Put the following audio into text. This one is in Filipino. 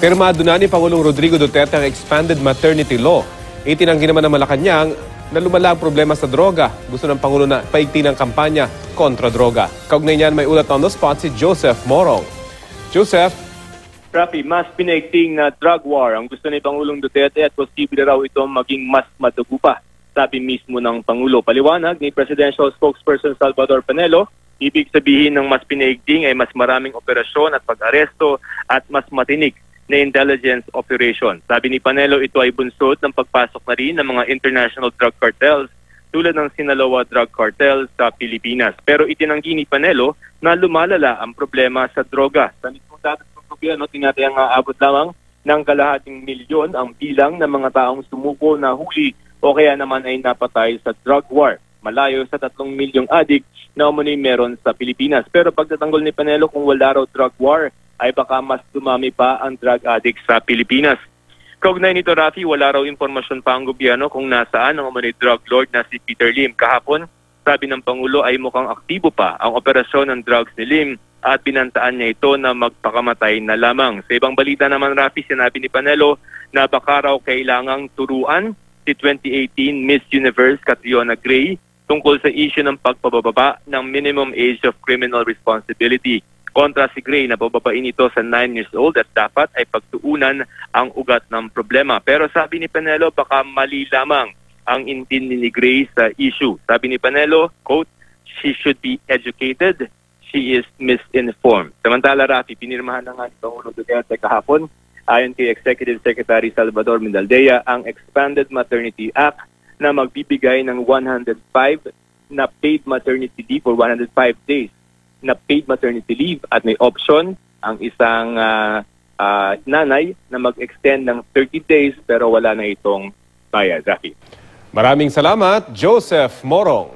Pirmado na ni Pangulong Rodrigo Duterte ang expanded maternity law. Itinanggi naman ng Malacanang na lumala ang problema sa droga. Gusto ng Pangulo na paigting ng kampanya kontra droga. Kaugnay niyan, may ulat on the spot si Joseph Morong. Joseph. Rafi, mas pinaigting na drug war ang gusto ni Pangulong Duterte at posible raw ito maging mas madugo pa. Sabi mismo ng Pangulo. Paliwanag ni Presidential Spokesperson Salvador Panelo, ibig sabihin ng mas pinaigting ay mas maraming operasyon at pag-aresto at mas matinik na intelligence operation. Sabi ni Panelo, ito ay bunsod ng pagpasok na rin ng mga international drug cartels tulad ng Sinaloa Drug Cartel sa Pilipinas. Pero itinanggi ni Panelo na lumalala ang problema sa droga. Sa mismong datos ng gobyerno, tinatayang aabot lamang ng kalahating milyon ang bilang ng mga taong sumuko na huli o kaya naman ay napatay sa drug war. Malayo sa 3 milyong addict na umano'y meron sa Pilipinas. Pero pagtatanggol ni Panelo, kung wala raw drug war, ay baka mas dumami pa ang drug addicts sa Pilipinas. Kaugnay nito, Rafi, wala raw impormasyon pa ang gobyerno kung nasaan ang umano'y drug lord na si Peter Lim. Kahapon, sabi ng Pangulo ay mukhang aktibo pa ang operasyon ng drugs ni Lim at binantaan niya ito na magpakamatay na lamang. Sa ibang balita naman, Rafi, sinabi ni Panelo na baka raw kailangang turuan si 2018 Miss Universe Catriona Gray tungkol sa issue ng pagpababa ng minimum age of criminal responsibility. Kontra si Gray na bababain ito sa 9 years old at dapat ay pagtuunan ang ugat ng problema. Pero sabi ni Panelo, baka mali lamang ang intindi ni Gray sa issue. Sabi ni Panelo, quote, "She should be educated, she is misinformed." Samantala, Rafi, pinirmahan na nga ni Pangulong Duterte kahapon ayon kay Executive Secretary Salvador Mindaldea ang Expanded Maternity Act na magbibigay ng 105 na paid maternity leave for 105 days na paid maternity leave at may option ang isang nanay na mag-extend ng 30 days pero wala na itong bayad. Rafi. Maraming salamat, Joseph Morong.